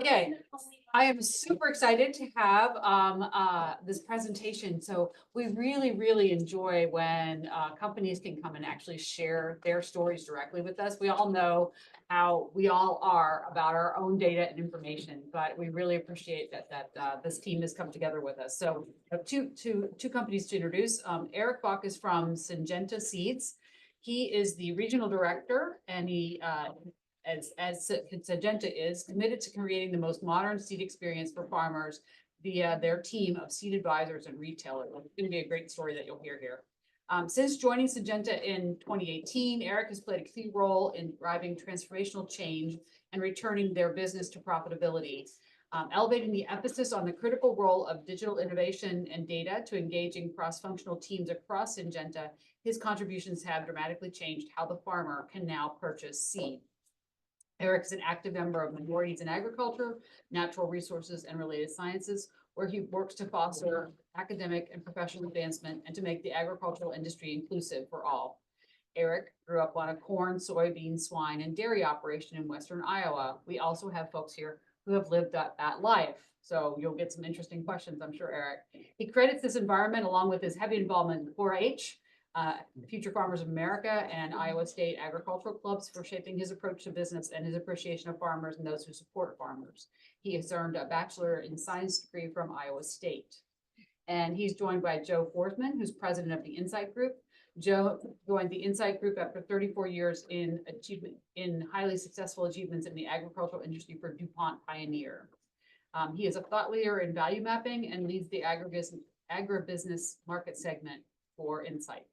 Okay, I am super excited to have this presentation. So we really enjoy when companies can come and actually share their stories directly with us. We all know how we all are about our own data and information, but we really appreciate that this team has come together with us. So I have two companies to introduce. Erick Boeck is from Syngenta Seeds. He is the regional director, and he as Syngenta is committed to creating the most modern seed experience for farmers via their team of seed advisors and retailers. It's going to be a great story that you'll hear here. Since joining Syngenta in 2018, Erick has played a key role in driving transformational change and returning their business to profitability. Elevating the emphasis on the critical role of digital innovation and data to engaging cross-functional teams across Syngenta, his contributions have dramatically changed how the farmer can now purchase seed. Erick is an active member of Minorities in Agriculture, Natural Resources, and Related Sciences, where he works to foster academic and professional advancement and to make the agricultural industry inclusive for all. Erick grew up on a corn, soybean, swine, and dairy operation in Western Iowa. We also have folks here who have lived that life. So you'll get some interesting questions, I'm sure, Erick. He credits this environment along with his heavy involvement in 4-H, Future Farmers of America, and Iowa State agricultural clubs for shaping his approach to business and his appreciation of farmers and those who support farmers. He has earned a Bachelor in Science degree from Iowa State. And he's joined by Joe Foresman, who's president of the Insight Group. Joe joined the Insight Group after 34 years in highly successful achievements in the agricultural industry for DuPont Pioneer. He is a thought leader in value mapping and leads the agribusiness market segment for Insight.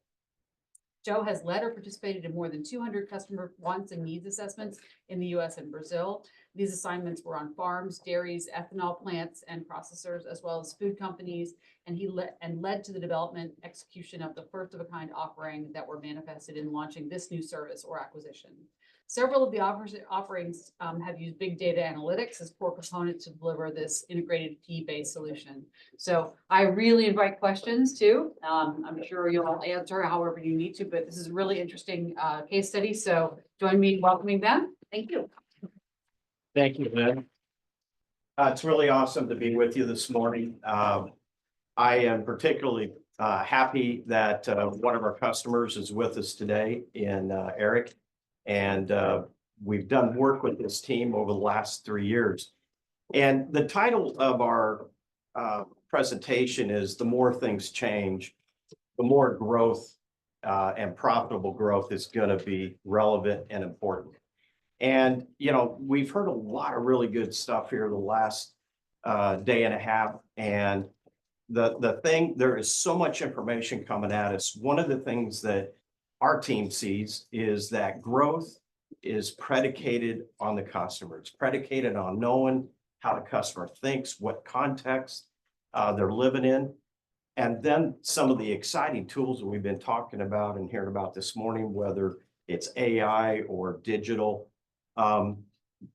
Joe has led or participated in more than 200 customer wants and needs assessments in the US and Brazil. These assignments were on farms, dairies, ethanol plants, and processors, as well as food companies, and he led to the development execution of the first of a kind offering that were manifested in launching this new service or acquisition. Several of the offerings have used big data analytics as core components to deliver this integrated fee-based solution. So I really invite questions too. I'm sure you'll answer however you need to, but this is a really interesting case study. So join me in welcoming them. Thank you. Thank you, Lynn. It's really awesome to be with you this morning. I am particularly happy that one of our customers is with us today in Erick. And we've done work with this team over the last 3 years. And the title of our presentation is "The More Things Change, the More Growth and Profitable Growth is going to be Relevant and Important." And, you know, we've heard a lot of really good stuff here the last day and a half. And there is so much information coming at us. One of the things that our team sees is that growth is predicated on the customer. It's predicated on knowing how the customer thinks, what context they're living in. And then some of the exciting tools that we've been talking about and hearing about this morning, whether it's AI or digital,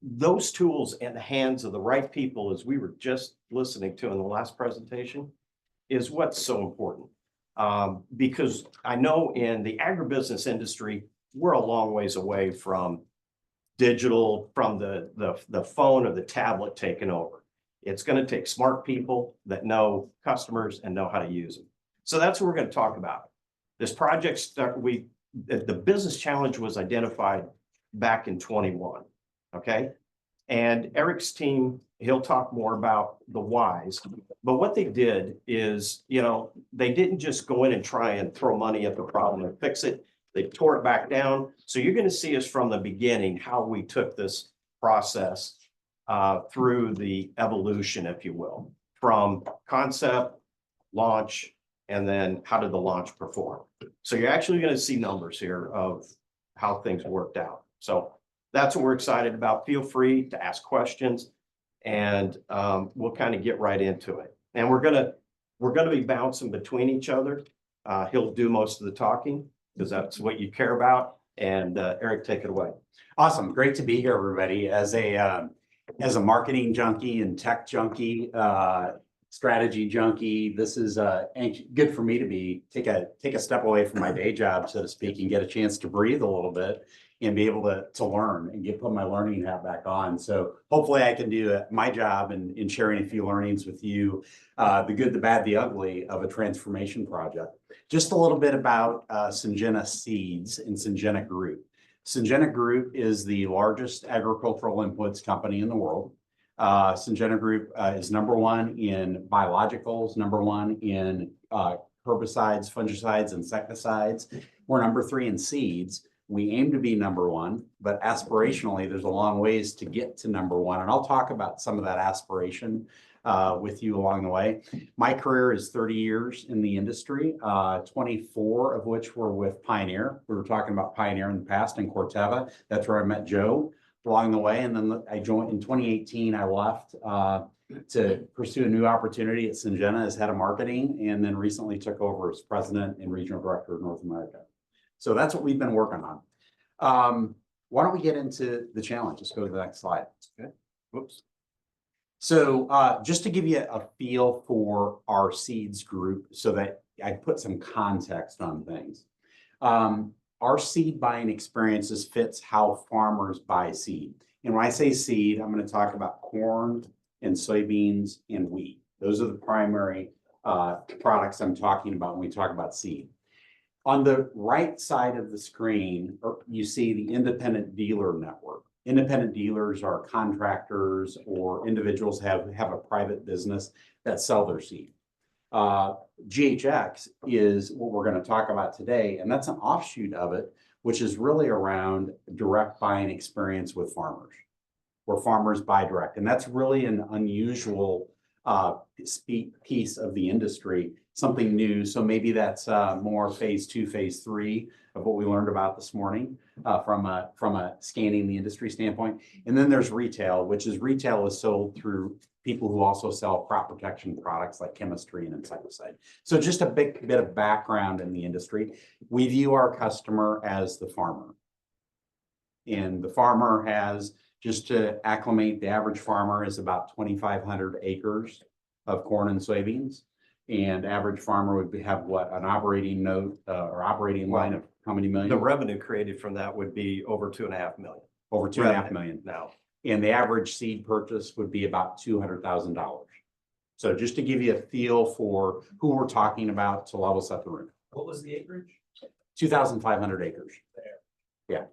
those tools in the hands of the right people, as we were just listening to in the last presentation, is what's so important. Because I know in the agribusiness industry, we're a long ways away from digital, from the phone or the tablet taking over. It's going to take smart people that know customers and know how to use them. So that's what we're going to talk about. This project, the business challenge was identified back in 21, okay? And Erick's team, he'll talk more about the whys, but what they did is, you know, they didn't just go in and try and throw money at the problem and fix it. They tore it back down. So you're going to see us from the beginning, how we took this process through the evolution, if you will, from concept, launch, and then how did the launch perform? So you're actually going to see numbers here of how things worked out. So that's what we're excited about. Feel free to ask questions, and we'll kind of get right into it. And we're gonna be bouncing between each other. He'll do most of the talking because that's what you care about. And Erick, take it away. Awesome, great to be here, everybody. As a marketing junkie and tech junkie, strategy junkie, this is good for me to take a step away from my day job, so to speak, and get a chance to breathe a little bit and be able to learn and put my learning hat back on. So hopefully I can do my job in sharing a few learnings with you, the good, the bad, the ugly of a transformation project. Just a little bit about Syngenta Seeds and Syngenta Group. Syngenta Group is the largest agricultural inputs company in the world. Syngenta Group is #1 in biologicals, #1 in herbicides, fungicides, insecticides. We're #3 in seeds. We aim to be #1, but aspirationally, there's a long ways to get to #1. And I'll talk about some of that aspiration with you along the way. My career is 30 years in the industry, 24 of which were with Pioneer. We were talking about Pioneer in the past and Corteva. That's where I met Joe along the way. And then I joined in 2018, I left to pursue a new opportunity at Syngenta as head of marketing, and then recently took over as president and regional director of North America. So that's what we've been working on. Why don't we get into the challenge? Let's go to the next slide. Okay. Whoops. So just to give you a feel for our seeds group so that I put some context on things. Our seed buying experiences fits how farmers buy seed. And when I say seed, I'm going to talk about corn and soybeans and wheat. Those are the primary products I'm talking about when we talk about seed. On the right side of the screen, you see the independent dealer network. Independent dealers are contractors or individuals have a private business that sell their seed. GHX is what we're going to talk about today, and that's an offshoot of it, which is really around direct buying experience with farmers, where farmers buy direct. And that's really an unusual piece of the industry, something new. So maybe that's more phase 2, phase 3 of what we learned about this morning from a scanning the industry standpoint. And then there's retail, which is retail is sold through people who also sell crop protection products like chemistry and insecticide. So just a bit of background in the industry. We view our customer as the farmer. And the farmer has, just to acclimate, the average farmer is about 2,500 acres of corn and soybeans. And average farmer would have what, an operating note or operating line of how many million? The revenue created from that would be over 2.5 million. Over 2.5 million. Now. And the average seed purchase would be about $200,000. So just to give you a feel for who we're talking about to level set the room. What was the acreage? 2,500 acres. Yeah.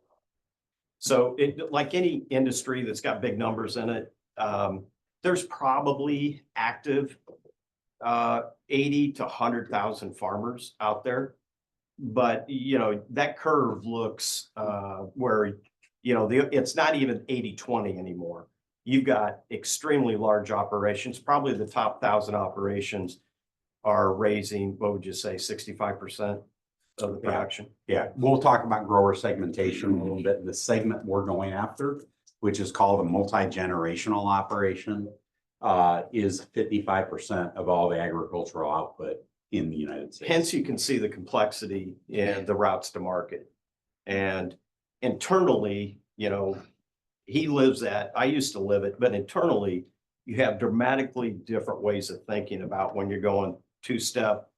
So like any industry that's got big numbers in it, there's probably active 80 to 100,000 farmers out there. But, you know, that curve looks where, you know, it's not even 80-20 anymore. You've got extremely large operations. Probably the top 1,000 operations are raising, what would you say, 65% of the production? Yeah, we'll talk about grower segmentation a little bit. The segment we're going after, which is called a multi-generational operation, is 55% of all the agricultural output in the United States. Hence, you can see the complexity in the routes to market. And internally, you know, he lives at, I used to live it, but internally, you have dramatically different ways of thinking about when you're going 2-step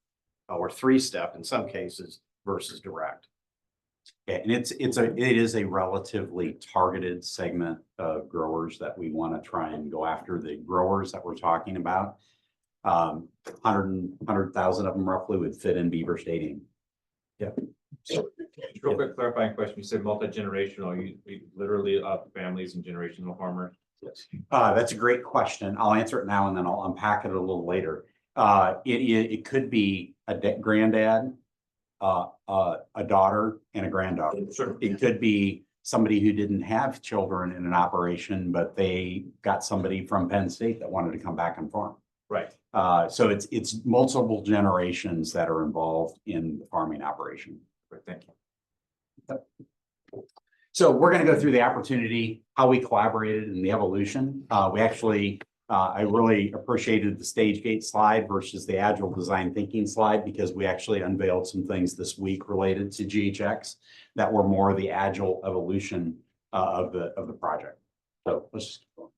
or 3-step in some cases versus direct. Yeah, and it is a relatively targeted segment of growers that we want to try and go after. The growers that we're talking about, 100,000 of them roughly would fit in Beaver Stadium. Yeah. Real quick clarifying question. You said multi-generational. You literally families and generational farmers. Yes. That's a great question. I'll answer it now and then I'll unpack it a little later. It could be a granddad, a daughter, and a granddaughter. Sure. It could be somebody who didn't have children in an operation, but they got somebody from Penn State that wanted to come back and farm. Right. So it's multiple generations that are involved in the farming operation. Right. Thank you. So we're going to go through the opportunity, how we collaborated and the evolution. We actually, I really appreciated the stage gate slide versus the agile design thinking slide, because we actually unveiled some things this week related to GHX that were more the agile evolution of the project. So let's just keep going.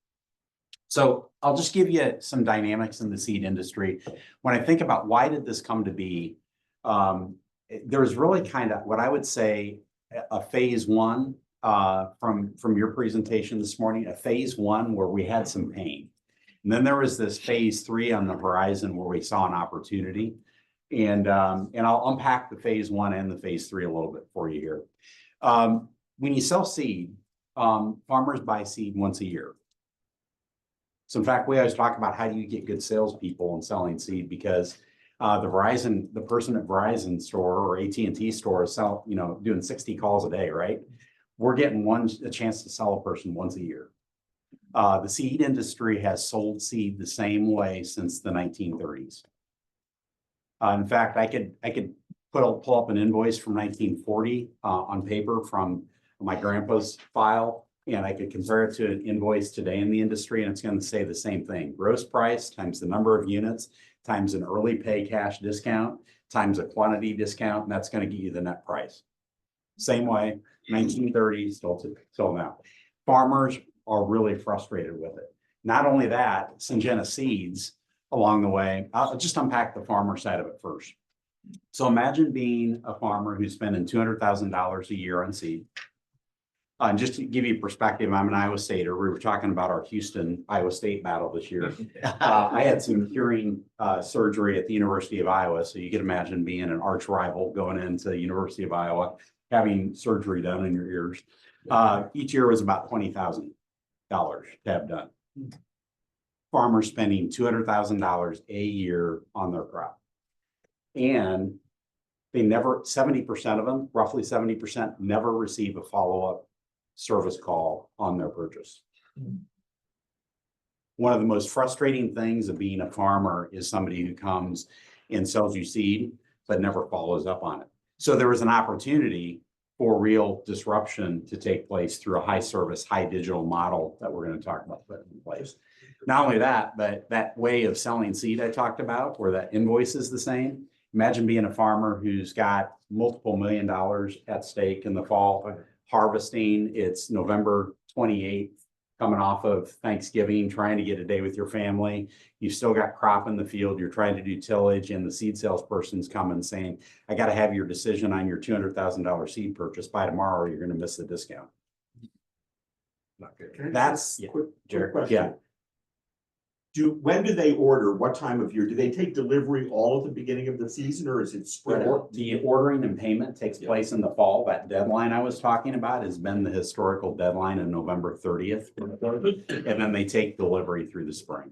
So I'll just give you some dynamics in the seed industry. When I think about why did this come to be, there's really kind of what I would say a phase 1 from your presentation this morning, a phase one where we had some pain. And then there was this phase three on the horizon where we saw an opportunity. And I'll unpack the phase one and the phase three a little bit for you here. When you sell seed, farmers buy seed once a year. So in fact, we always talk about how do you get good salespeople in selling seed, because the person at Verizon store or AT&T store is doing 60 calls a day, right? We're getting a chance to sell a person once a year. The seed industry has sold seed the same way since the 1930s. In fact, I could pull up an invoice from 1940 on paper from my grandpa's file, and I could compare it to an invoice today in the industry, and it's going to say the same thing. Gross price times the number of units times an early pay cash discount times a quantity discount, and that's going to give you the net price. Same way, 1930s till now. Farmers are really frustrated with it. Not only that, Syngenta Seeds along the way, I'll just unpack the farmer side of it first. So imagine being a farmer who's spending $200,000 a year on seed. And just to give you perspective, I'm an Iowa Stater. We were talking about our Houston, Iowa State battle this year. I had some hearing surgery at the University of Iowa. So you can imagine being an arch rival going into the University of Iowa, having surgery done in your ears. Each year was about $20,000 to have done. Farmers spending $200,000 a year on their crop. And they never, 70% of them, roughly 70%, never receive a follow-up service call on their purchase. One of the most frustrating things of being a farmer is somebody who comes and sells you seed, but never follows up on it. So there was an opportunity for real disruption to take place through a high service, high digital model that we're going to talk about putting in place. Not only that, but that way of selling seed I talked about, where that invoice is the same. Imagine being a farmer who's got multiple $1 million at stake in the fall, harvesting. It's November 28th, coming off of Thanksgiving, trying to get a day with your family. You've still got crop in the field. You're trying to do tillage, and the seed salesperson's coming saying, I got to have your decision on your $200,000 seed purchase by tomorrow, or you're going to miss the discount. Not good. That's Quick question. Yeah. When do they order? What time of year? Do they take delivery all at the beginning of the season, or is it spread out? The ordering and payment takes place in the fall. That deadline I was talking about has been the historical deadline of November 30th. And then they take delivery through the spring.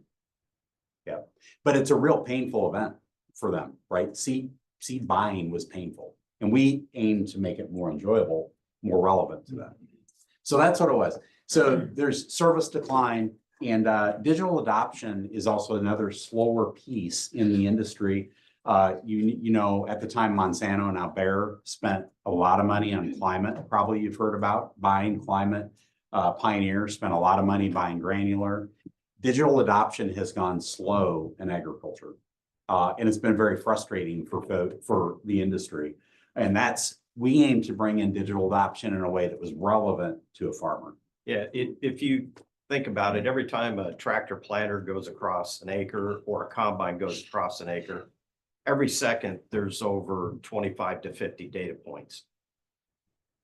Yeah, but it's a real painful event for them, right? Seed buying was painful, and we aim to make it more enjoyable, more relevant to them. So that's what it was. So there's service decline. And digital adoption is also another slower piece in the industry. You know, at the time, Monsanto and now Bayer spent a lot of money on climate. Probably you've heard about buying climate. Pioneer spent a lot of money buying granular. Digital adoption has gone slow in agriculture, and it's been very frustrating for the industry. And we aim to bring in digital adoption in a way that was relevant to a farmer. Yeah, if you think about it, every time a tractor planter goes across an acre or a combine goes across an acre, every second there's over 25 to 50 data points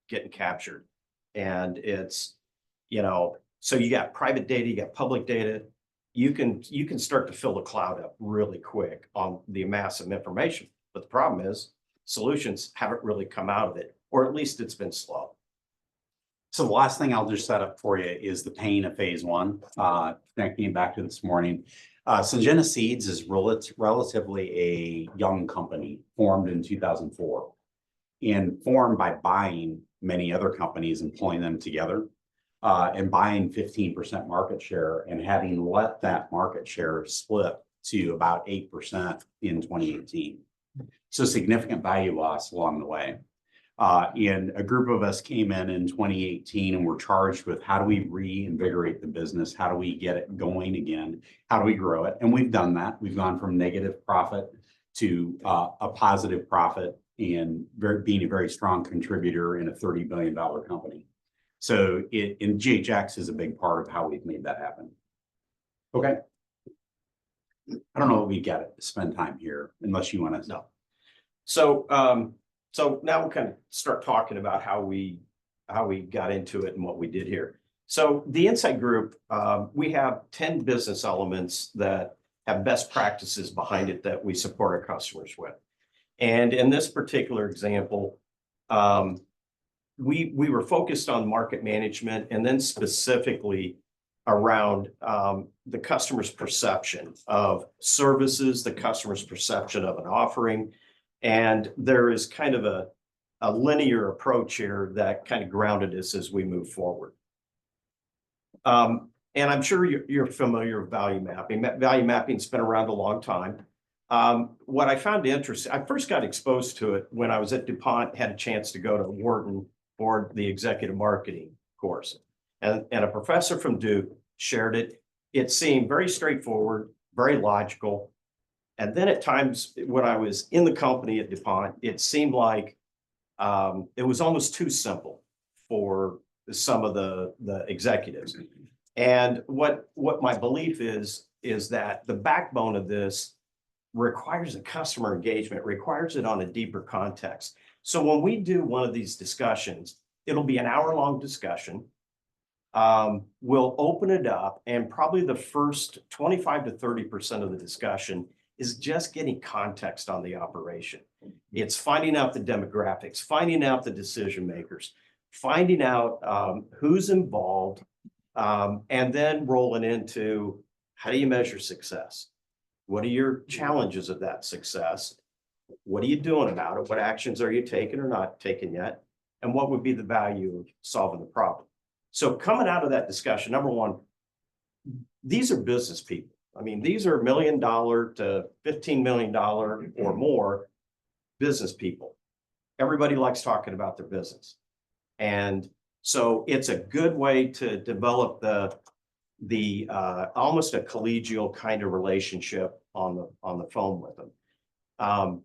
getting captured. And it's, so you got private data, you got public data. You can start to fill the cloud up really quick on the massive information. But the problem is solutions haven't really come out of it, or at least it's been slow. So the last thing I'll just set up for you is the pain of phase one. Connecting back to this morning, Syngenta Seeds is relatively a young company formed in 2004, and formed by buying many other companies and pulling them together, and buying 15% market share and having let that market share split to about 8% in 2018. So significant value loss along the way. And a group of us came in 2018 and were charged with how do we reinvigorate the business? How do we get it going again? How do we grow it? And we've done that. We've gone from negative profit to a positive profit and being a very strong contributor in a $30 billion company. So and GHX is a big part of how we've made that happen. Okay. I don't know if we got to spend time here unless you want to. No. So now we'll kind of start talking about how we got into it and what we did here. So the Insight Group, we have 10 business elements that have best practices behind it that we support our customers with. And in this particular example, we were focused on market management and then specifically around the customer's perception of services, the customer's perception of an offering. And there is kind of a linear approach here that kind of grounded us as we move forward. And I'm sure you're familiar with value mapping. Value mapping's been around a long time. What I found interesting, I first got exposed to it when I was at DuPont, had a chance to go to Wharton for the executive marketing course. And a professor from Duke shared it. It seemed very straightforward, very logical. And then at times when I was in the company at DuPont, it seemed like it was almost too simple for some of the executives. And what my belief is that the backbone of this requires a customer engagement, requires it on a deeper context. So when we do one of these discussions, it'll be an hour-long discussion. We'll open it up, and probably the first 25 to 30% of the discussion is just getting context on the operation. It's finding out the demographics, finding out the decision makers, finding out who's involved, and then rolling into how do you measure success? What are your challenges of that success? What are you doing about it? What actions are you taking or not taking yet? And what would be the value of solving the problem? So coming out of that discussion, number one, these are business people. I mean, these are $1 million to $15 million or more business people. Everybody likes talking about their business. And so it's a good way to develop the almost a collegial kind of relationship on the phone with them.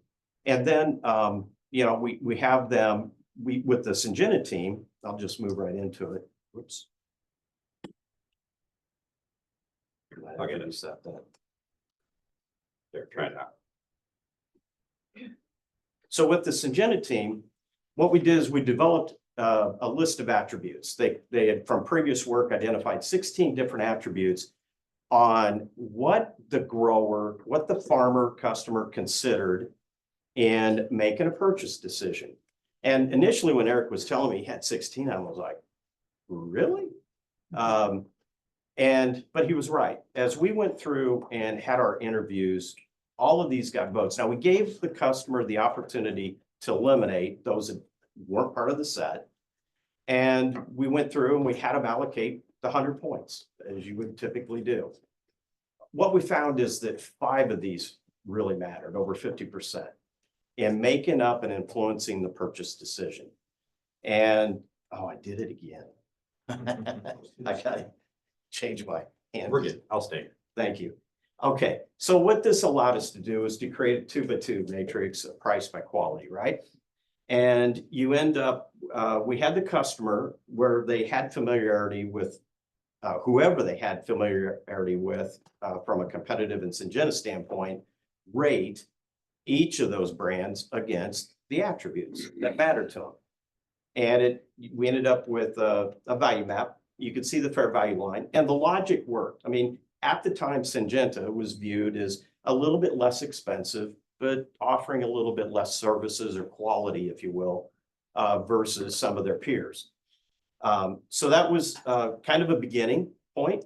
And then, you know, we have them, with the Syngenta team, I'll just move right into it. Whoops. I'll get it. Reset that. There, try it out. So with the Syngenta team, what we did is we developed a list of attributes. They had, from previous work, identified 16 different attributes on what the grower, what the farmer customer considered in making a purchase decision. And initially when Eric was telling me he had 16, I was like, really? But he was right. As we went through and had our interviews, all of these got votes. Now we gave the customer the opportunity to eliminate those that weren't part of the set. And we went through and we had them allocate the 100 points, as you would typically do. What we found is that 5 of these really mattered, over 50%, in making up and influencing the purchase decision. And, oh, I did it again. I gotta change my hand. We're good. I'll stay. Thank you. Okay, so what this allowed us to do is to create a 2x2 matrix of price by quality, right? And you end up, we had the customer where they had familiarity with whoever they had familiarity with from a competitive and Syngenta standpoint, rate each of those brands against the attributes that matter to them. And we ended up with a value map. You could see the fair value line, and the logic worked. I mean, at the time, Syngenta was viewed as a little bit less expensive, but offering a little bit less services or quality, if you will, versus some of their peers. So that was kind of a beginning point.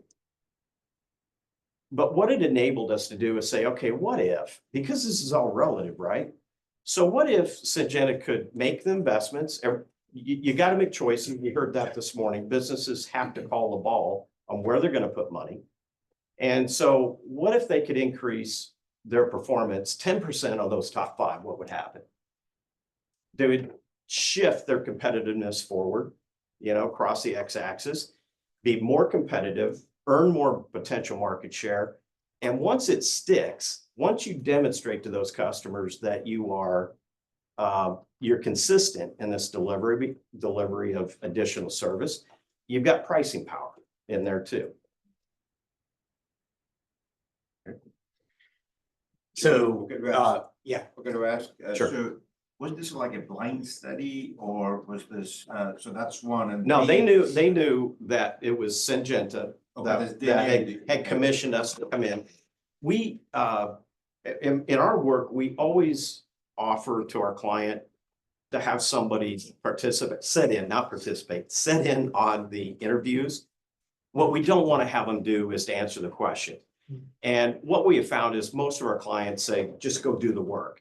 But what it enabled us to do is say, okay, what if, because this is all relative, right? So what if Syngenta could make the investments? You got to make choices. We heard that this morning. Businesses have to call the ball on where they're going to put money. And so what if they could increase their performance 10% on those top 5? What would happen? They would shift their competitiveness forward, you know, across the x-axis, be more competitive, earn more potential market share. And once it sticks, once you demonstrate to those customers that you are you're consistent in this delivery of additional service, you've got pricing power in there too. So, yeah, We're going to ask, Sure. so Was this like a blind study or was this, so that's one and. No, B- they knew that it was Syngenta Okay, that, they that knew. had commissioned us to come in. We, in our work, we always offer to our client to have somebody participate, not participate, sit in on the interviews. What we don't want to have them do is to answer the question. And what we have found is most of our clients say, just go do the work.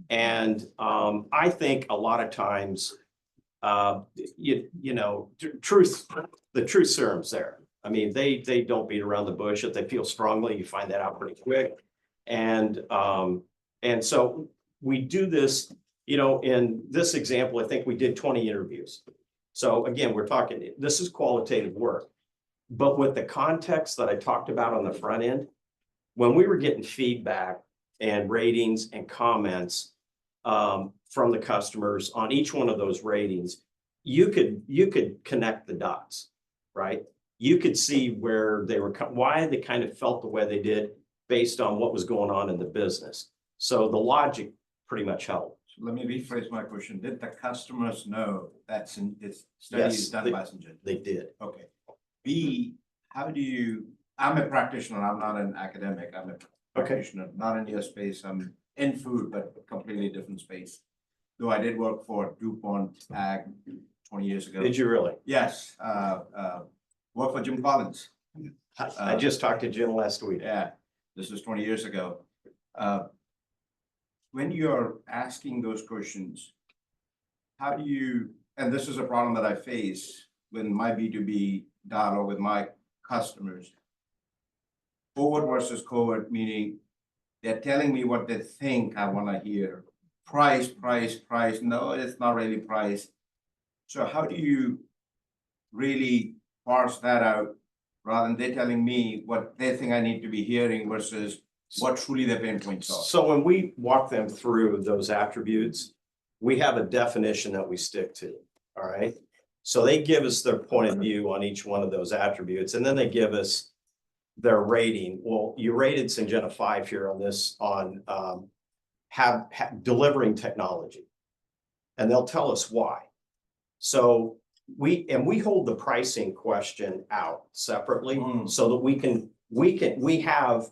And I think a lot of times, you know, the truth serum's there. I mean, they don't beat around the bush. If they feel strongly, you find that out pretty quick. And so we do this, you know, in this example, I think we did 20 interviews. So again, we're talking, this is qualitative work. But with the context that I talked about on the front end, when we were getting feedback and ratings and comments from the customers on each one of those ratings, you could connect the dots, right? You could see where they were, why they kind of felt the way they did based on what was going on in the business. So the logic pretty much held. So let me rephrase my question. Did the customers know that this study is Yes, done by Syngenta? They did. Okay. B, how do you, I'm a practitioner, I'm not an academic, I'm a practitioner, not in your space, I'm in food, but completely different space. Though I did work for DuPont Ag 20 years ago. Did you really? Yes, worked for Jim Collins. I just talked to Jim last week. Yeah, this was 20 years ago. When you're asking those questions, how do you, and this is a problem that I face when my B2B dialogue with my customers, forward versus covert, meaning they're telling me what they think I want to hear. Price. No, it's not really price. So how do you really parse that out rather than they telling me what they think I need to be hearing versus what truly their pain points are? So when we walk them through those attributes, we have a definition that we stick to, all right? So they give us their point of view on each one of those attributes, and then they give us their rating. Well, you rated Syngenta 5 here on this, on delivering technology. And they'll tell us why. So we hold the pricing question out separately so that we have,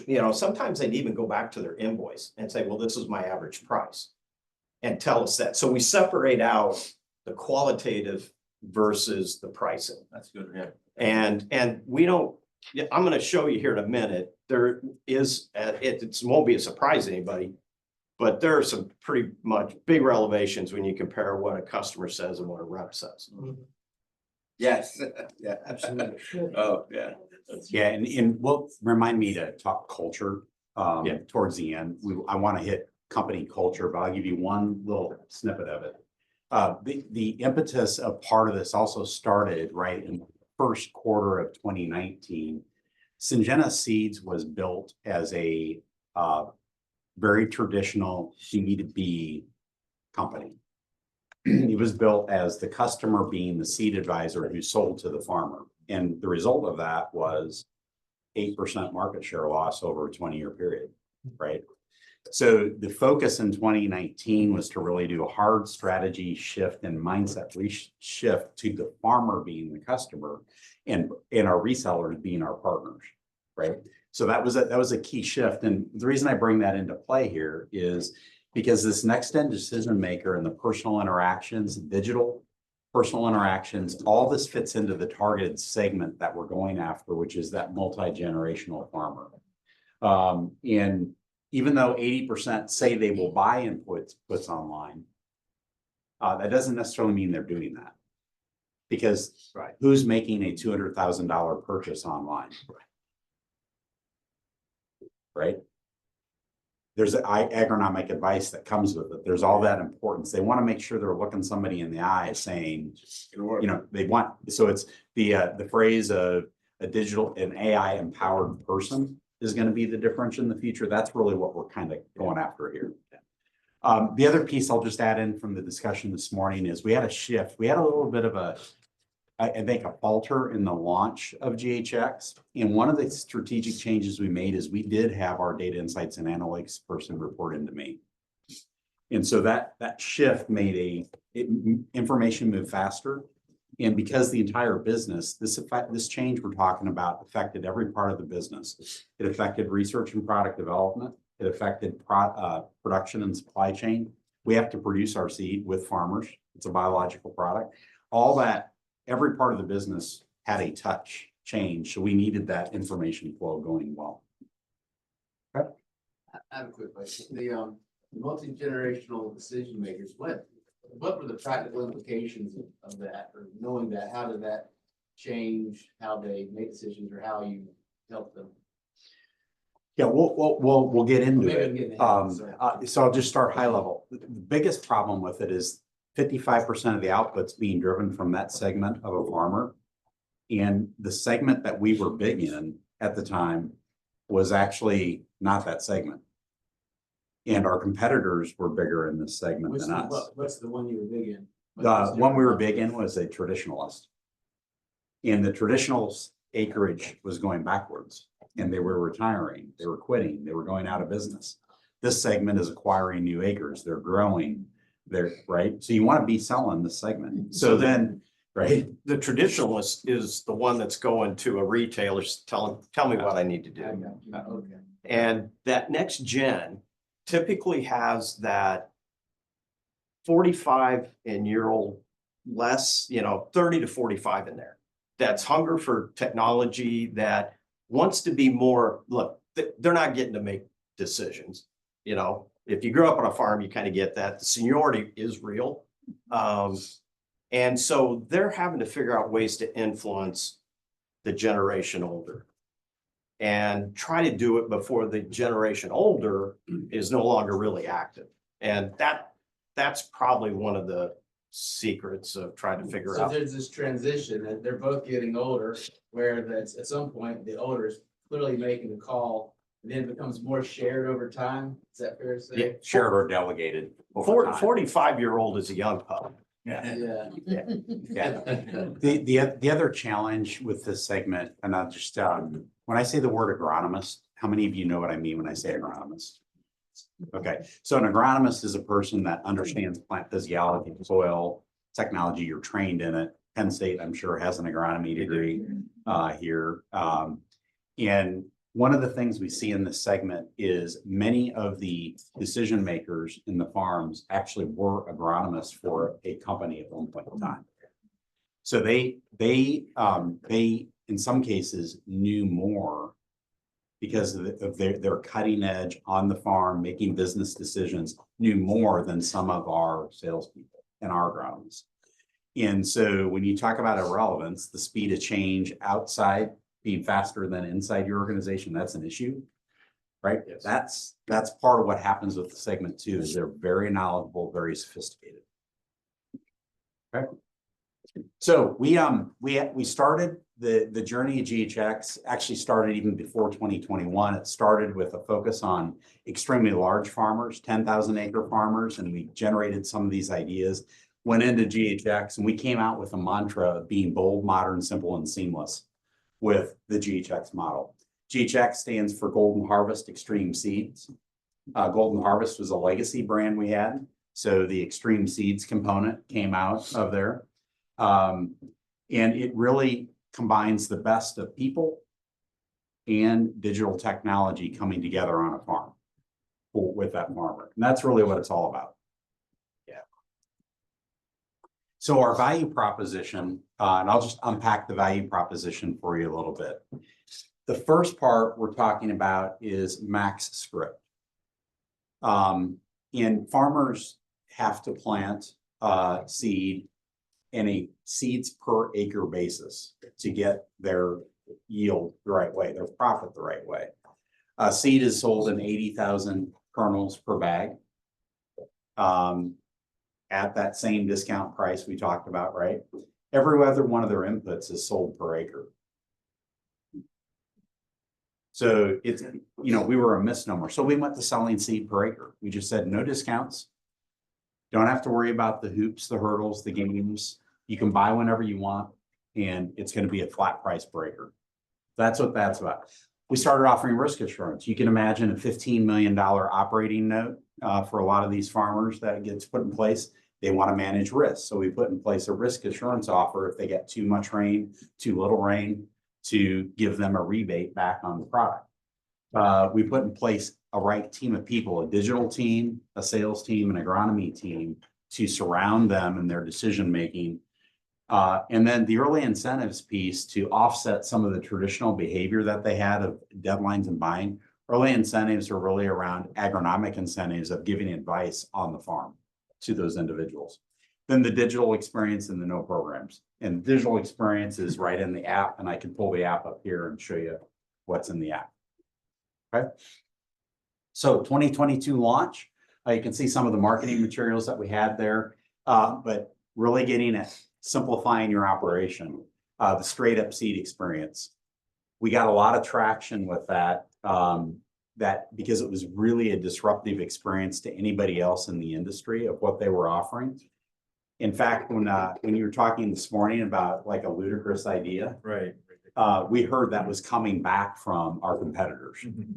you know, sometimes they'd even go back to their invoice and say, well, this is my average price, and tell us that. So we separate out the qualitative versus the pricing. That's good, yeah. And we don't, I'm going to show you here in a minute, there is, it won't be a surprise to anybody, but there are some pretty much big relevations when you compare what a customer says and what a rep says. Yes, yeah, absolutely. Oh, yeah. Yeah, and will remind me to talk culture Yeah. towards the end. I want to hit company culture, but I'll give you one little snippet of it. The impetus of part of this also started right in the first quarter of 2019. Syngenta Seeds was built as a very traditional B2B company. It was built as the customer being the seed advisor who sold to the farmer. And the result of that was 8% market share loss over a 20-year period, right? So the focus in 2019 was to really do a hard strategy shift and mindset shift to the farmer being the customer and our resellers being our partners, right? So that was a key shift. And the reason I bring that into play here is because this next end decision maker and the personal interactions, digital personal interactions, all this fits into the targeted segment that we're going after, which is that multi-generational farmer. And even though 80% say they will buy inputs online, that doesn't necessarily mean they're doing that. Because who's making a $200,000 purchase online? Right? There's agronomic advice that comes with it. There's all that importance. They want to make sure they're looking somebody in the eye saying, you know, they want, so it's the phrase of a digital and AI empowered person is going to be the difference in the future. That's really what we're kind of going after here. The other piece I'll just add in from the discussion this morning is we had a shift. We had a little bit of I think a falter in the launch of GHX. And one of the strategic changes we made is we did have our data insights and analytics person report into me. And so that shift made information move faster. And because the entire business, this change we're talking about affected every part of the business. It affected research and product development. It affected production and supply chain. We have to produce our seed with farmers. It's a biological product. All that, every part of the business had a touch change. So we needed that information flow going well. I have a quick question. The multi-generational decision makers, what were the practical implications of that, or knowing that? How did that change how they make decisions or how you help them? Yeah, we'll get into Maybe I'm it. getting ahead, So I'll just start high level. The biggest problem with it is 55% of the output's being driven from that segment of a farmer. And the segment that we were big in at the time was actually not that segment. And our competitors were bigger in this segment than us. What's the one you were big in? The one we were big in was a traditionalist. And the traditionals acreage was going backwards, and they were retiring, they were quitting, they were going out of business. This segment is acquiring new acres, they're growing, right. So you want to be selling this segment. So then, right. The traditionalist is the one that's going to a retailer, tell me what I need to do. Okay. And that next gen typically has that 45 and year old less, 30 to 45 in there. That's hunger for technology, that wants to be more, look, they're not getting to make decisions. If you grew up on a farm, you kind of get that. The seniority is real. And so they're having to figure out ways to influence the generation older and try to do it before the generation older is no longer really active. And that's probably one of the secrets of trying to figure So out. there's this transition that they're both getting older, where that's at some point the older is clearly making the call, and then it becomes more shared over time. Is that fair to say? Yeah, Shared or delegated. over time. 45-year-old is a young pup. Yeah. Yeah. Yeah. The other challenge with this segment, and I'll just, when I say the word agronomist, how many of you know what I mean when I say agronomist? Okay, so an agronomist is a person that understands plant physiology, soil technology. You're trained in it. Penn State, I'm sure, has an agronomy degree here. And one of the things we see in this segment is many of the decision makers in the farms actually were agronomists for a company at one point in time. So they in some cases knew more because of their cutting edge on the farm, making business decisions, knew more than some of our salespeople and our agronomists. And so when you talk about irrelevance, the speed of change outside being faster than inside your organization, that's an issue, right? Yes. That's part of what happens with the segment too, is they're very knowledgeable, very sophisticated. Okay. So we started the journey of GHX, actually started even before 2021. It started with a focus on extremely large farmers, 10,000 acre farmers, and we generated some of these ideas, went into GHX, and we came out with a mantra of being bold, modern, simple, and seamless with the GHX model. GHX stands for Golden Harvest Extreme Seeds. Golden Harvest was a legacy brand we had. So the Extreme Seeds component came out of there. And it really combines the best of people and digital technology coming together on a farm with that farmer. And that's really what it's all about. Yeah. So our value proposition, and I'll just unpack the value proposition for you a little bit. The first part we're talking about is max script. And farmers have to plant seed in a seeds per acre basis to get their yield the right way, their profit the right way. Seed is sold in 80,000 kernels per bag at that same discount price we talked about, right? Every other one of their inputs is sold per acre. So it's, we were a misnomer. So we went to selling seed per acre. We just said no discounts. Don't have to worry about the hoops, the hurdles, the games. You can buy whenever you want, and it's going to be a flat price per acre. That's what that's about. We started offering risk assurance. You can imagine a $15 million operating note for a lot of these farmers that gets put in place. They want to manage risk. So we put in place a risk assurance offer if they get too much rain, too little rain, to give them a rebate back on the product. We put in place a right team of people, a digital team, a sales team, an agronomy team to surround them in their decision-making. And then the early incentives piece to offset some of the traditional behavior that they had of deadlines and buying. Early incentives are really around agronomic incentives of giving advice on the farm to those individuals. Then the digital experience and the no programs. And digital experience is right in the app, and I can pull the app up here and show you what's in the app. Okay. So 2022 launch, you can see some of the marketing materials that we had there, but really getting at simplifying your operation, the straight up seed experience. We got a lot of traction with that, because it was really a disruptive experience to anybody else in the industry of what they were offering. In fact, when you were talking this morning about like a ludicrous idea, Right. We heard that was coming back from our competitors. Mhm.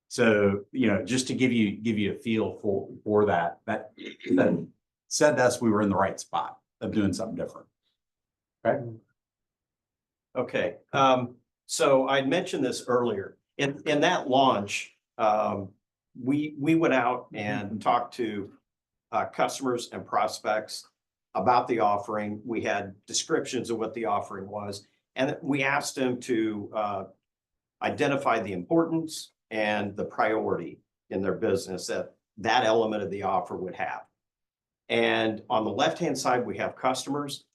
So, just to give you a feel for that said to us we were in the right spot of doing something different. Okay. Okay, so I mentioned this earlier. In that launch, we went out and talked to customers and prospects about the offering. We had descriptions of what the offering was, and we asked them to identify the importance and the priority in their business that element of the offer would have. And on the left-hand side, we have customers.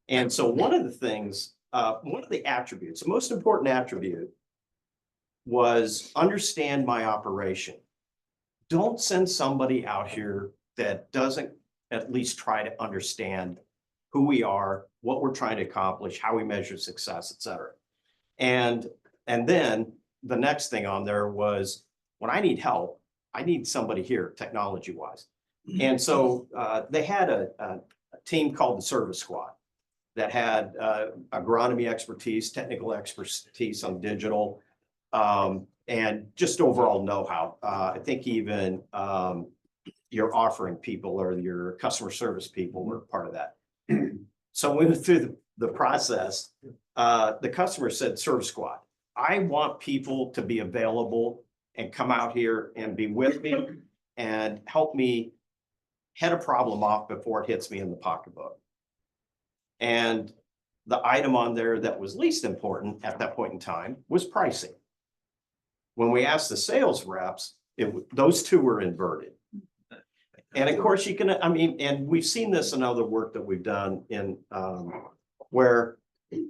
And so one of the things, one of the attributes, the most important attribute was understand my operation. Don't send somebody out here that doesn't at least try to understand who we are, what we're trying to accomplish, how we measure success, et cetera. And then the next thing on there was, when I need help, I need somebody here technology wise. And so they had a team called the Service Squad that had agronomy expertise, technical expertise on digital, and just overall know-how. I think even your offering people or your customer service people were part of that. So we went through the process. The customer said, Service Squad, I want people to be available and come out here and be with me and help me head a problem off before it hits me in the pocketbook. And the item on there that was least important at that point in time was pricing. When we asked the sales reps, those two were inverted. And of course, and we've seen this in other work that we've done in where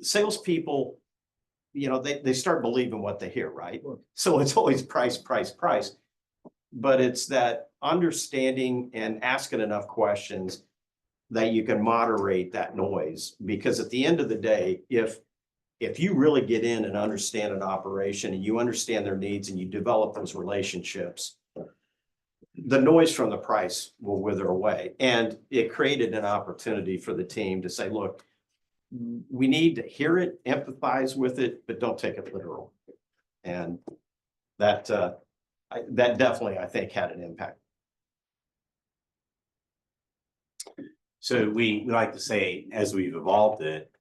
salespeople, they start believing what they hear, right? So it's always price, price, price. But it's that understanding and asking enough questions that you can moderate that noise. Because at the end of the day, if you really get in and understand an operation and you understand their needs and you develop those relationships, the noise from the price will wither away. And it created an opportunity for the team to say, look, we need to hear it, empathize with it, but don't take it literal. And that definitely, I think, had an impact. So we like to say, as we've evolved it,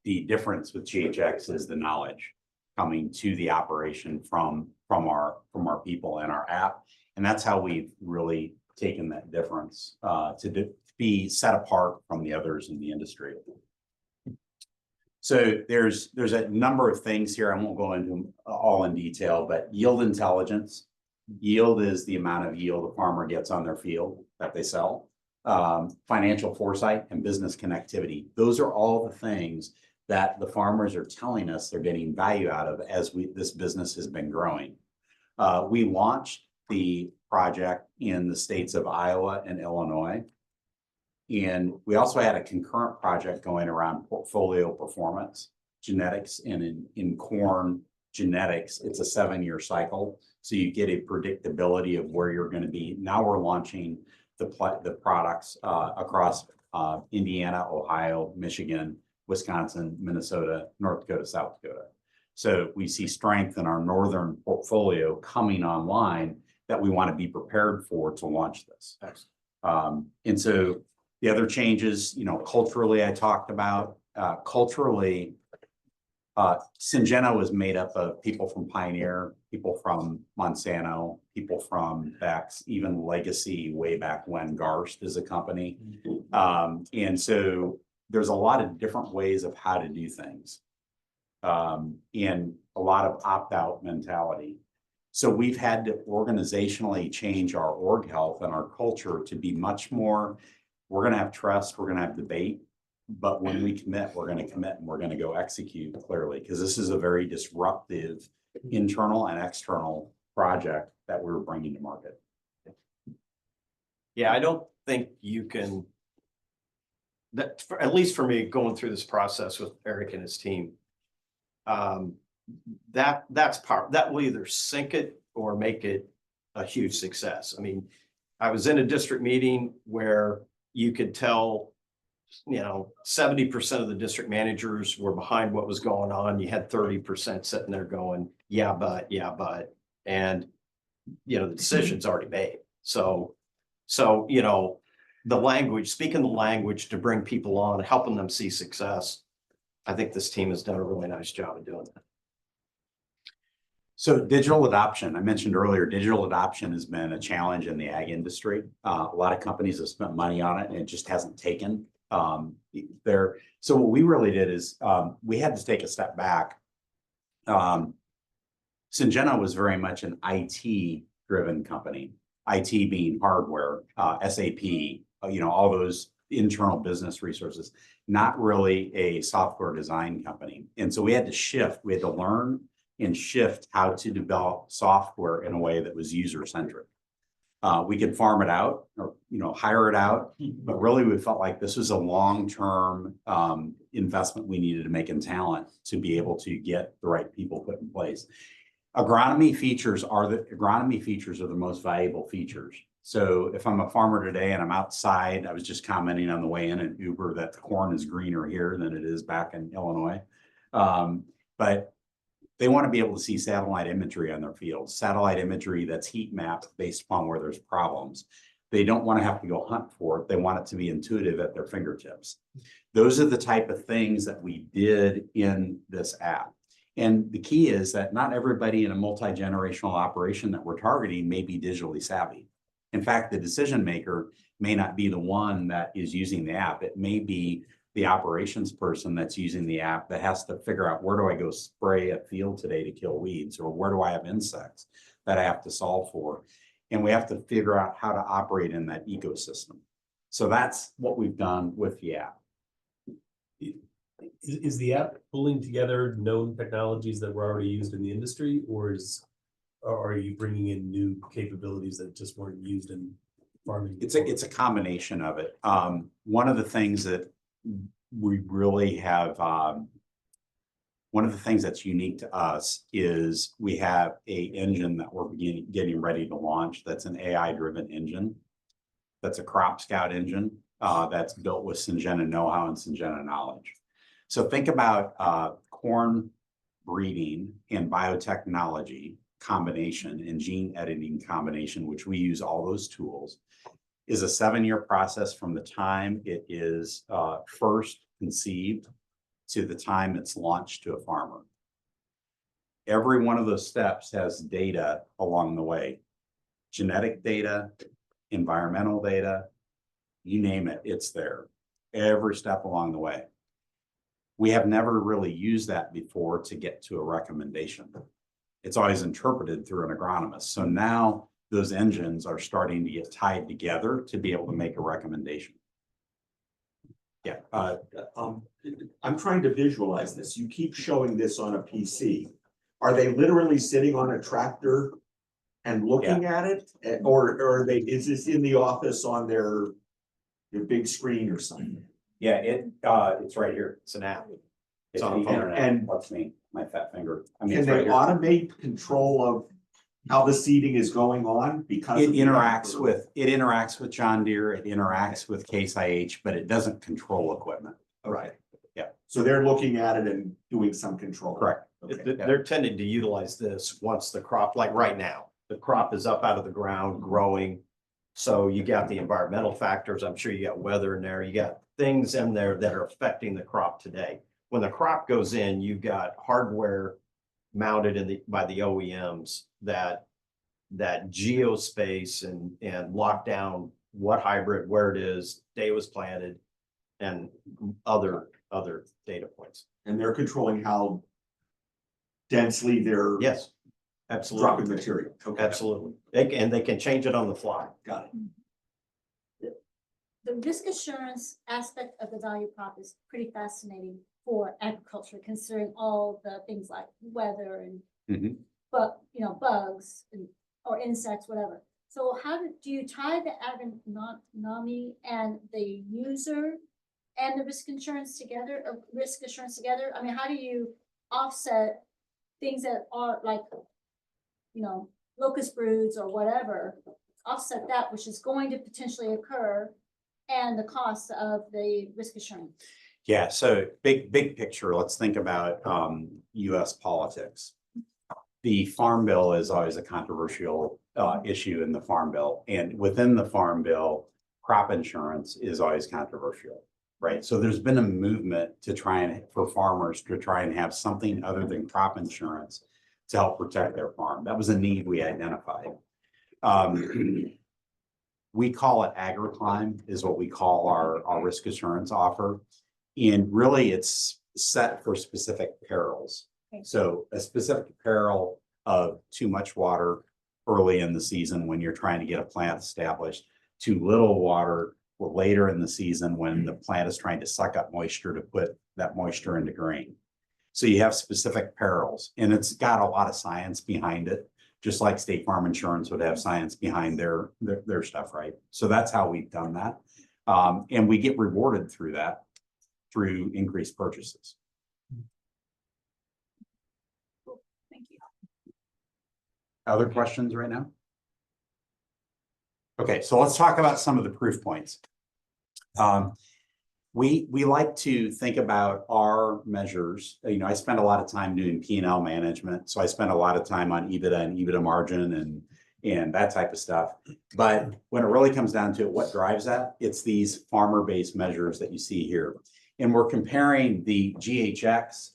the difference with GHX is the knowledge coming to the operation from our people and our app. And that's how we've really taken that difference to be set apart from the others in the industry. So there's a number of things here. I won't go into all in detail, but yield intelligence. Yield is the amount of yield a farmer gets on their field that they sell. Financial foresight and business connectivity. Those are all the things that the farmers are telling us they're getting value out of as this business has been growing. We launched the project in the states of Iowa and Illinois. And we also had a concurrent project going around portfolio performance, genetics, and in corn genetics, it's a 7-year cycle. So you get a predictability of where you're going to be. Now we're launching the products across Indiana, Ohio, Michigan, Wisconsin, Minnesota, North Dakota, South Dakota. So we see strength in our northern portfolio coming online that we want to be prepared for to launch this. And so the other changes, you know, culturally, I talked about, culturally, Syngenta was made up of people from Pioneer, people from Monsanto, people from Beck's, even Legacy way back when Garst is a company. And so there's a lot of different ways of how to do things. And a lot of opt-out mentality. So we've had to organizationally change our org health and our culture to be much more, we're going to have trust, we're going to have debate, but when we commit, we're going to commit and we're going to go execute clearly, because this is a very disruptive internal and external project that we're bringing to market. Yeah, I don't think you can, that, at least for me, going through this process with Eric and his team, that's part that will either sink it or make it a huge success. I mean, I was in a district meeting where you could tell, you know, 70% of the district managers were behind what was going on. You had 30% sitting there going, yeah, but, and, you know, the decision's already made. So, you know, the language, speaking the language to bring people on, helping them see success. I think this team has done a really nice job of doing that. So digital adoption, I mentioned earlier, digital adoption has been a challenge in the ag industry. A lot of companies have spent money on it and it just hasn't taken there. So what we really did is we had to take a step back. Syngenta was very much an IT driven company, IT being hardware, SAP, you know, all those internal business resources, not really a software design company. And so we had to shift, we had to learn and shift how to develop software in a way that was user centric. We could farm it out or, you know, hire it out, but really we felt like this was a long-term investment we needed to make in talent to be able to get the right people put in place. Agronomy features are the most valuable features. So if I'm a farmer today and I'm outside, I was just commenting on the way in at Uber that the corn is greener here than it is back in Illinois. But they want to be able to see satellite imagery on their fields, satellite imagery that's heat mapped based upon where there's problems. They don't want to have to go hunt for it. They want it to be intuitive at their fingertips. Those are the type of things that we did in this app. And the key is that not everybody in a multi-generational operation that we're targeting may be digitally savvy. In fact, the decision maker may not be the one that is using the app. It may be the operations person that's using the app that has to figure out, where do I go spray a field today to kill weeds, or where do I have insects that I have to solve for? And we have to figure out how to operate in that ecosystem. So that's what we've done with the app. Is the app pulling together known technologies that were already used in the industry, or are you bringing in new capabilities that just weren't used in farming? It's a combination of it. One of the things that we really have, one of the things that's unique to us is we have a engine that we're getting ready to launch. That's an AI-driven engine. That's a crop scout engine that's built with Syngenta know-how and Syngenta knowledge. So think about corn breeding and biotechnology combination and gene editing combination, which we use all those tools, is a 7-year process from the time it is first conceived to the time it's launched to a farmer. Every one of those steps has data along the way, genetic data, environmental data, you name it, it's there, every step along the way. We have never really used that before to get to a recommendation. It's always interpreted through an agronomist. So now those engines are starting to get tied together to be able to make a recommendation. Yeah. I'm trying to visualize this. You keep showing this on a PC. Are they literally sitting on a tractor and looking at it? Or are they, is this in the office on their big screen or something? Yeah, it's right here. It's an app. It's on on the the phone. internet. And What's me? My fat finger. I mean, can it's they right here. automate control of how the seeding is going on because It of the interacts app? with John Deere, it interacts with Case IH, but it doesn't control equipment. Right. Yeah. So they're looking at it and doing some control. Correct. Okay. They're tending to utilize this once the crop, like right now, the crop is up out of the ground, growing. So you got the environmental factors. I'm sure you got weather in there. You got things in there that are affecting the crop today. When the crop goes in, you've got hardware mounted by the OEMs that geospace and lock down what hybrid, where it is, day was planted, and other data points. And they're controlling how densely they're Yes, dropping absolutely, material. Okay, absolutely. They can change it on the fly. got it. The risk assurance aspect of the value prop is pretty fascinating for agriculture, considering all the things like weather and Mhm. bugs or insects, whatever. So how do you tie the agronomy and the user and the risk assurance together? I mean, how do you offset things that are like, locust broods or whatever, offset that which is going to potentially occur and the cost of the risk assurance? Yeah, so big picture, let's think about US politics. The Farm Bill is always a controversial issue in the Farm Bill. And within the Farm Bill, crop insurance is always controversial, right? So there's been a movement for farmers to try and have something other than crop insurance to help protect their farm. That was a need we identified. We call it AgriClimb is what we call our risk assurance offer. And really it's set for specific perils. Okay. So a specific peril of too much water early in the season when you're trying to get a plant established, too little water later in the season when the plant is trying to suck up moisture to put that moisture into grain. So you have specific perils, and it's got a lot of science behind it, just like State Farm Insurance would have science behind their stuff, right? So that's how we've done that. And we get rewarded through that, through increased purchases. Thank you. Other questions right now? Okay, so let's talk about some of the proof points. We like to think about our measures. I spend a lot of time doing P&L management, so I spend a lot of time on EBITDA and EBITDA margin and that type of stuff. But when it really comes down to it, what drives that? It's these farmer-based measures that you see here. And we're comparing the GHX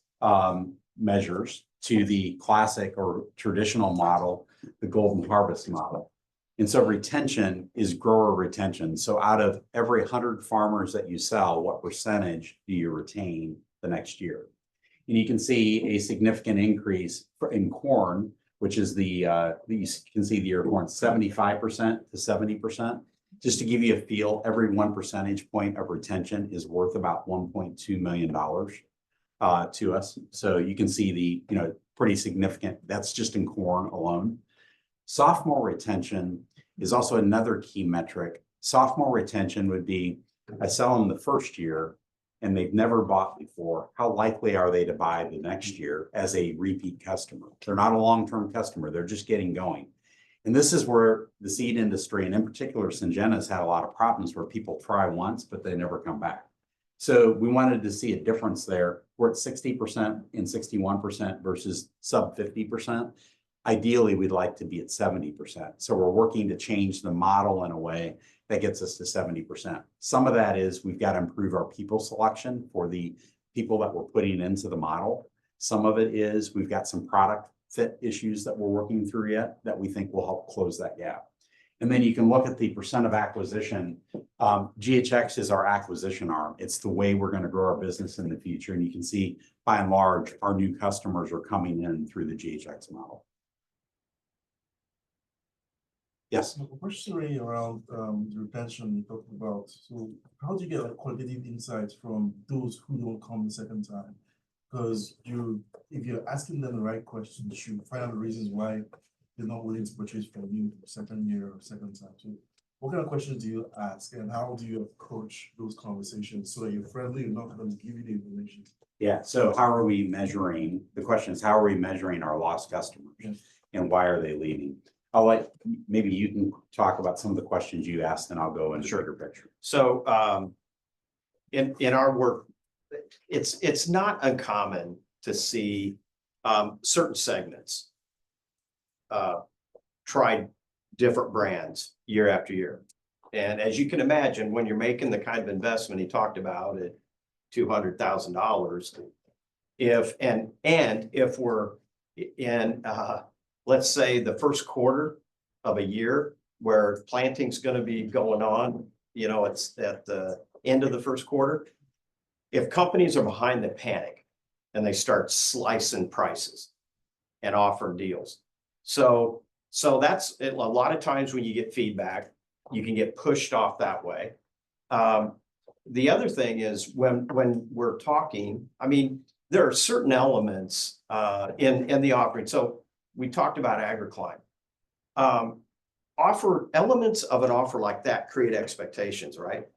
measures to the classic or traditional model, the golden harvest model. And so retention is grower retention. So out of every 100 farmers that you sell, what percentage do you retain the next year? And you can see a significant increase in corn, which is you can see the year corn 75% to 70%. Just to give you a feel, every 1 percentage point of retention is worth about $1.2 million to us. So you can see pretty significant. That's just in corn alone. Sophomore retention is also another key metric. Sophomore retention would be, I sell them the first year and they've never bought before. How likely are they to buy the next year as a repeat customer? They're not a long-term customer. They're just getting going. And this is where the seed industry, and in particular, Syngenta, has had a lot of problems where people try once, but they never come back. So we wanted to see a difference there. We're at 60% and 61% versus sub 50%. Ideally, we'd like to be at 70%. So we're working to change the model in a way that gets us to 70%. Some of that is we've got to improve our people selection for the people that we're putting into the model. Some of it is we've got some product fit issues that we're working through yet that we think will help close that gap. And then you can look at the percent of acquisition. GHX is our acquisition arm. It's the way we're going to grow our business in the future. And you can see, by and large, our new customers are coming in through the GHX model. Yes. A question really around the retention you talked about. So how do you get like qualitative insights from those who don't come the second time? Because if you're asking them the right questions, you find out the reasons why they're not willing to purchase from you second year or second time. So what kind of questions do you ask and how do you approach those conversations so that you're friendly enough for them to give you the information? Yeah, so how are we measuring? The question is, how are we measuring our lost customers? Yes. And why are they leaving? Maybe you can talk about some of the questions you asked and I'll go into the bigger picture. So in our work, it's not uncommon to see certain segments tried different brands year after year. And as you can imagine, when you're making the kind of investment he talked about at $200,000, if we're in, let's say the first quarter of a year where planting's gonna be going on, you know, it's at the end of the first quarter. If companies are behind, they panic and they start slicing prices and offering deals. So that's a lot of times when you get feedback, you can get pushed off that way. The other thing is when we're talking, I mean, there are certain elements in the offering. So we talked about AgriClimb. Offer elements of an offer like that create expectations, right?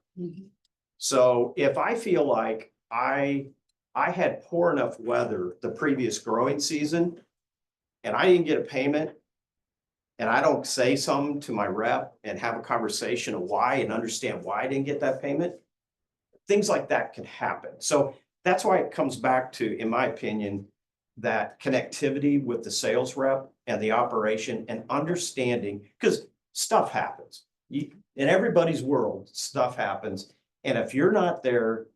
So if I feel like I had poor enough weather the previous growing season and I didn't get a payment, and I don't say something to my rep and have a conversation of why and understand why I didn't get that payment, things like that can happen. So that's why it comes back to, in my opinion, that connectivity with the sales rep and the operation and understanding, because stuff happens. In everybody's world, stuff happens. And if you're not there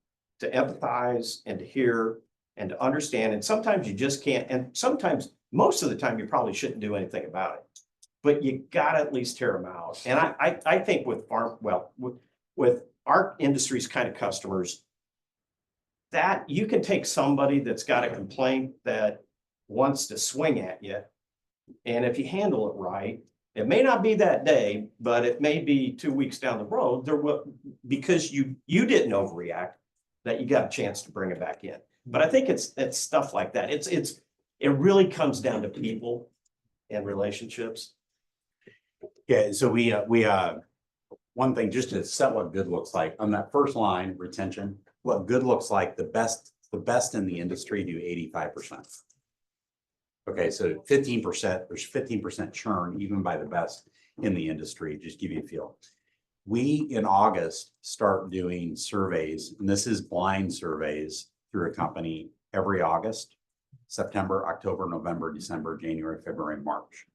to empathize and to hear and to understand, and sometimes you just can't, and sometimes, most of the time, you probably shouldn't do anything about it. But you gotta at least hear them out. And I think with with our industry's kind of customers, that you can take somebody that's got a complaint that wants to swing at you. And if you handle it right, it may not be that day, but it may be 2 weeks down the road. There will, because you didn't overreact, that you got a chance to bring it back in. But I think it's stuff like that. It really comes down to people and relationships. Yeah, so we one thing, just to set what good looks like on that first line, retention, what good looks like, the best in the industry do 85%. Okay, so 15%, there's 15% churn even by the best in the industry, just give you a feel. We in August start doing surveys, and this is blind surveys through a company every August, September, October, November, December, January, February, March.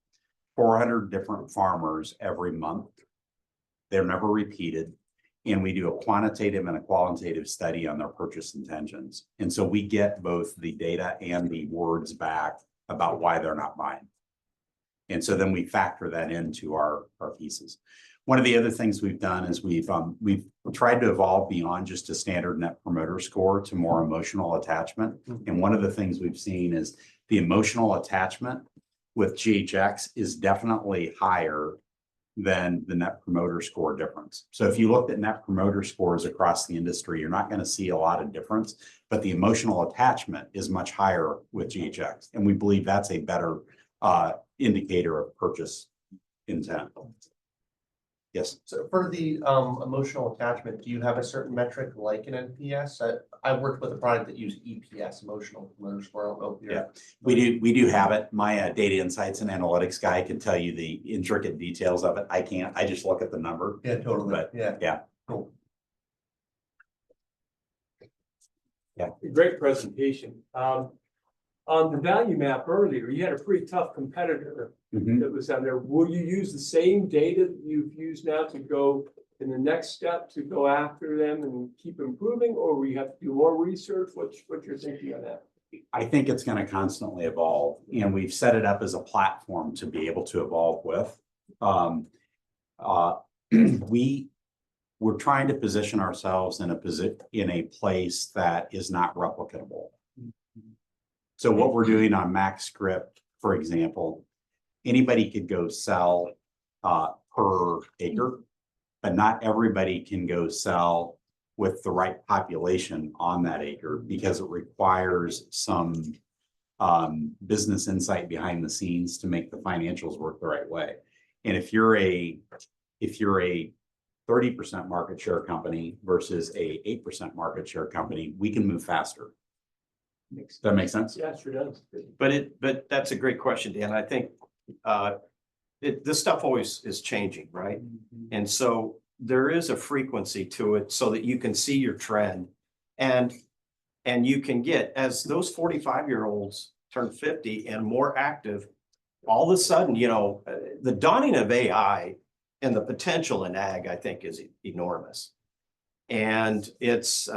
400 different farmers every month. They're never repeated. And we do a quantitative and a qualitative study on their purchase intentions. And so we get both the data and the words back about why they're not buying. And so then we factor that into our pieces. One of the other things we've done is we've tried to evolve beyond just a standard net promoter score to more emotional attachment. And one of the things we've seen is the emotional attachment with GHX is definitely higher than the net promoter score difference. So if you looked at net promoter scores across the industry, you're not going to see a lot of difference, but the emotional attachment is much higher with GHX. And we believe that's a better indicator of purchase intent. Yes. So for the emotional attachment, do you have a certain metric like an NPS? I worked with a product that used EPS, emotional promoter score. I don't know if you're... Yeah, we do have it. My data insights and analytics guy can tell you the intricate details of it. I can't. I just look at the number. Yeah, totally. But yeah. Cool. Yeah. Great presentation. On the value map earlier, you had a pretty tough competitor that was on there. Will you use the same data that you've used now to go in the next step to go after them and keep improving, or will you have to do more research? What's your thinking on that? I think it's going to constantly evolve, and we've set it up as a platform to be able to evolve with. We're trying to position ourselves in a place that is not replicable. So what we're doing on MaxScript, for example, anybody could go sell per acre, but not everybody can go sell with the right population on that acre because it requires some business insight behind the scenes to make the financials work the right way. And if you're a 30% market share company versus a 8% market share company, we can move faster. Does that make sense? Yeah, sure does. But that's a great question, Dan. I think this stuff always is changing, right? And so there is a frequency to it so that you can see your trend and you can get, as those 45-year-olds turn 50 and more active, all of a sudden, the dawning of AI and the potential in ag, I think, is enormous. And it's,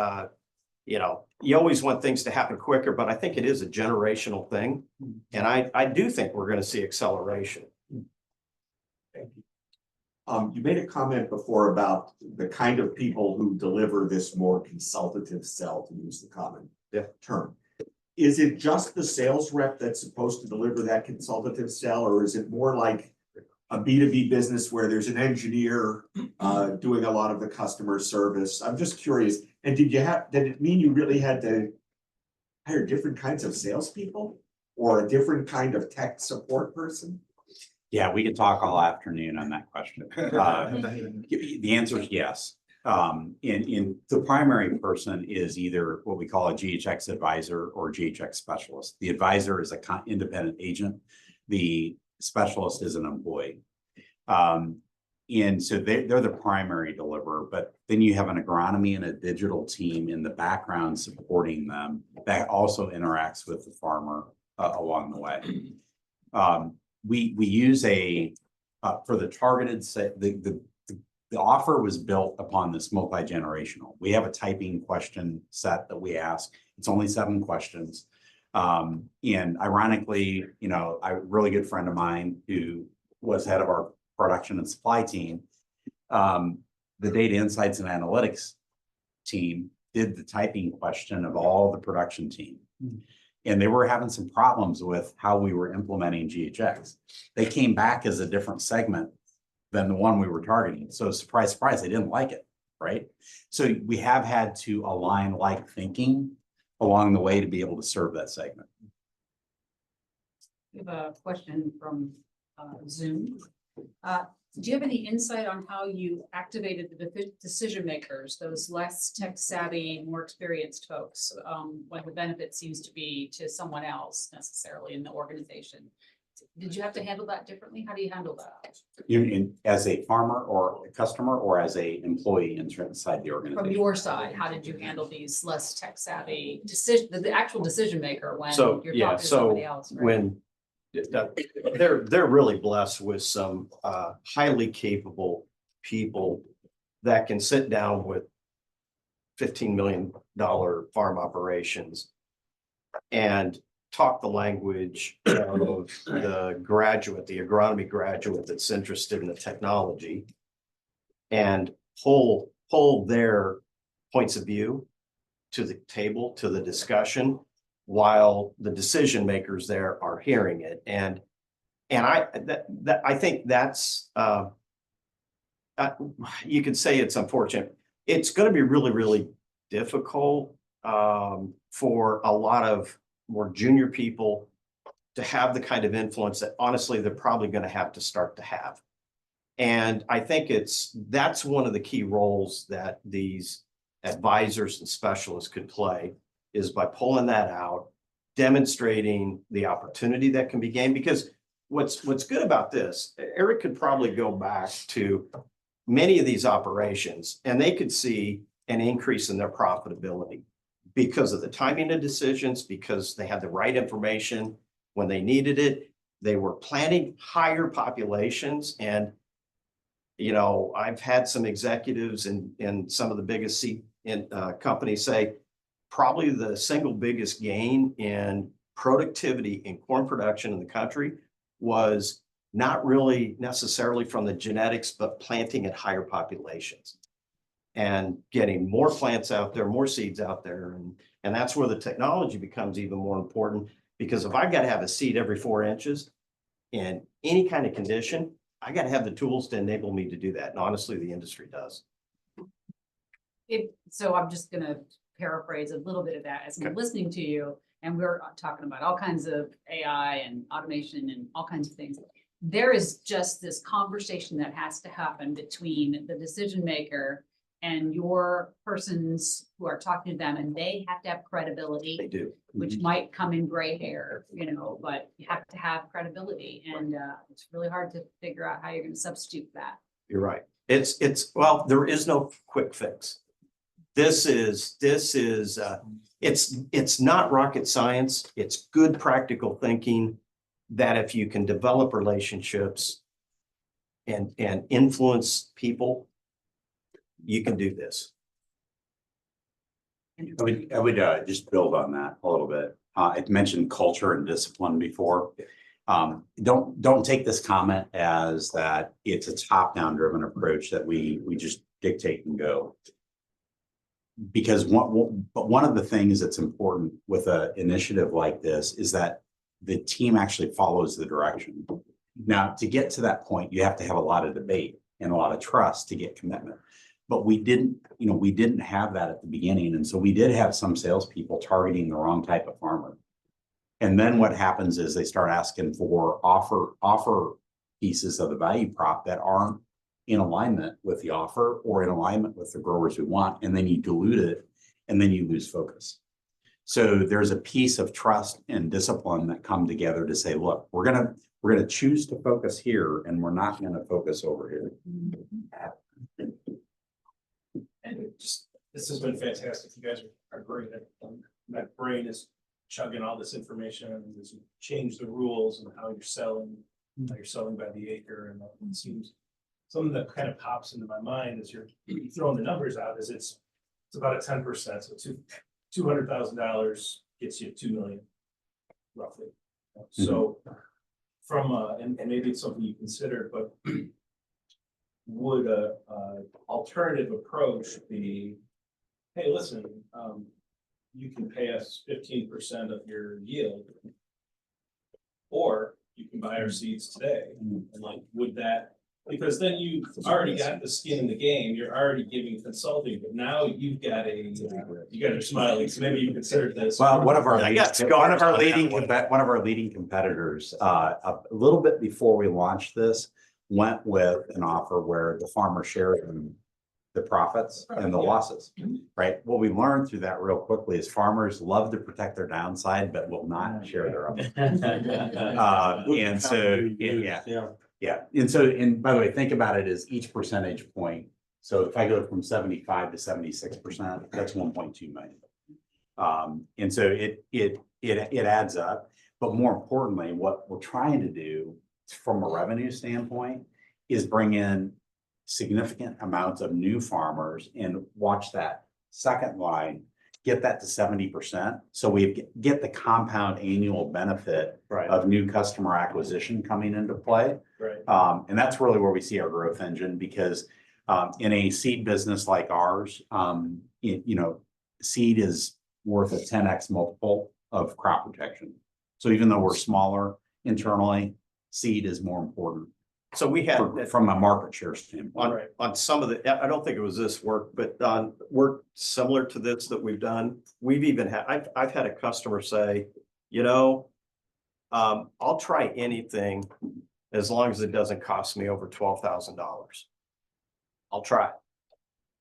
you always want things to happen quicker, but I think it is a generational thing. And I do think we're going to see acceleration. Thank you. You made a comment before about the kind of people who deliver this more consultative sell, to use the common term. Is it just the sales rep that's supposed to deliver that consultative sell, or is it more like a B2B business where there's an engineer doing a lot of the customer service? I'm just curious. And did it mean you really had to hire different kinds of salespeople or a different kind of tech support person? Yeah, we could talk all afternoon on that question. The answer is yes. In the primary person is either what we call a GHX advisor or GHX specialist. The advisor is an independent agent. The specialist is an employee. And so they're the primary deliverer, but then you have an agronomy and a digital team in the background supporting them that also interacts with the farmer along the way. We use for the targeted set, the offer was built upon this multi-generational. We have a typing question set that we ask. It's only 7 questions. And ironically, a really good friend of mine who was head of our production and supply team, the data insights and analytics team did the typing question of all the production team. And they were having some problems with how we were implementing GHX. They came back as a different segment than the one we were targeting. So surprise, surprise, they didn't like it, right? So we have had to align like thinking along the way to be able to serve that segment. We have a question from Zoom. Do you have any insight on how you activated the decision makers, those less tech savvy, more experienced folks, when the benefit seems to be to someone else necessarily in the organization? Did you have to handle that differently? How do you handle that? As a farmer or a customer or as a employee inside the organization? From your side, how did you handle these less tech savvy the actual decision maker when So, you're yeah, talking to somebody else? Right? when they're really blessed with some highly capable people that can sit down with $15 million farm operations and talk the language of the graduate, the agronomy graduate that's interested in the technology, and pull their points of view to the table, to the discussion, while the decision makers there are hearing it. And I think that's you could say it's unfortunate. It's going to be really, really difficult for a lot of more junior people to have the kind of influence that honestly they're probably going to have to start to have. And I think that's one of the key roles that these advisors and specialists could play, is by pulling that out, demonstrating the opportunity that can be gained. Because what's good about this, Eric could probably go back to many of these operations and they could see an increase in their profitability because of the timing of decisions, because they had the right information when they needed it. They were planting higher populations. And, I've had some executives in some of the biggest seed companies say, probably the single biggest gain in productivity in corn production in the country was not really necessarily from the genetics, but planting at higher populations and getting more plants out there, more seeds out there. And that's where the technology becomes even more important, because if I've got to have a seed every 4 inches in any kind of condition, I got to have the tools to enable me to do that. And honestly, the industry does. So I'm just going to paraphrase a little bit of that as I'm listening to you, and we're talking about all kinds of AI and automation and all kinds of things. There is just this conversation that has to happen between the decision maker and your persons who are talking to them, and they have to have credibility. They do. Which might come in gray hair, but you have to have credibility, and it's really hard to figure out how you're going to substitute that. You're right. Well, there is no quick fix. It's not rocket science. It's good practical thinking. that if you can develop relationships and influence people, you can do this. I would just build on that a little bit. I mentioned culture and discipline before. Don't take this comment as that it's a top-down driven approach that we just dictate and go. Because one of the things that's important with an initiative like this is that the team actually follows the direction. Now, to get to that point, you have to have a lot of debate and a lot of trust to get commitment. But we didn't have that at the beginning. And so we did have some salespeople targeting the wrong type of farmer. And then what happens is they start asking for offer pieces of the value prop that aren't in alignment with the offer or in alignment with the growers we want. And then you dilute it and then you lose focus. So there's a piece of trust and discipline that come together to say, look, we're gonna choose to focus here and we're not gonna focus over here. And this has been fantastic. You guys are great. My brain is chugging all this information and this change the rules and how you're selling by the acre. And it seems something that kind of pops into my mind as you're throwing the numbers out is it's about a 10%. So $200,000 gets you 2 million roughly. So from and maybe it's something you consider, but would a alternative approach be, hey, listen, you can pay us 15% of your yield, or you can buy our seeds today. And like, would that, because then you've already got the skin in the game, you're already giving consulting, but now you've got you're smiling, so maybe you considered this. Well, one of our leading competitors, a little bit before we launched this, went with an offer where the farmer shared in the profits and the losses, right? What we learned through that real quickly is farmers love to protect their downside, but will not share their upside. And so, yeah. And so, and by the way, think about it as each percentage point. So if I go from 75 to 76%, that's 1.2 million. And so it adds up. But more importantly, what we're trying to do from a revenue standpoint is bring in significant amounts of new farmers and watch that second line, get that to 70%. So we get the compound annual benefit of new customer acquisition coming into play. Right. And that's really where we see our growth engine, because in a seed business like ours, seed is worth a 10x multiple of crop protection. So even though we're smaller internally, seed is more important. So we had from a market share standpoint on some of the, I don't think it was this work, but on work similar to this that we've done, we've even had, I've had a customer say, I'll try anything as long as it doesn't cost me over $12,000. I'll try it.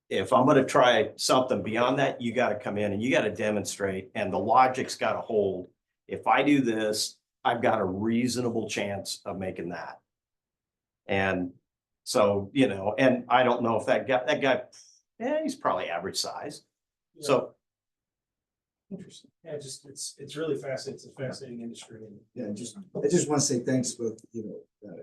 If I'm going to try something beyond that, you got to come in and you got to demonstrate, and the logic's got to hold. If I do this, I've got a reasonable chance of making that. And so, and I don't know if that guy, he's probably average size. Yeah. So. Interesting. Yeah, it's really fascinating. It's a fascinating industry. Yeah, I just want to say thanks both,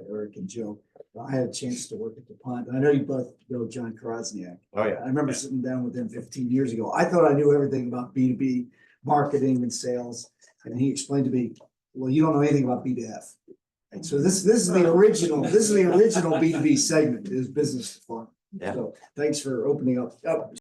Eric and Joe. I had a chance to work at the plant. I know you both know John Krosniak. Oh yeah. I remember sitting down with him 15 years ago. I thought I knew everything about B2B marketing and sales. And he explained to me, well, you don't know anything about B2F. And so this is the original B2B segment, is business to farm. Yeah. So thanks for opening up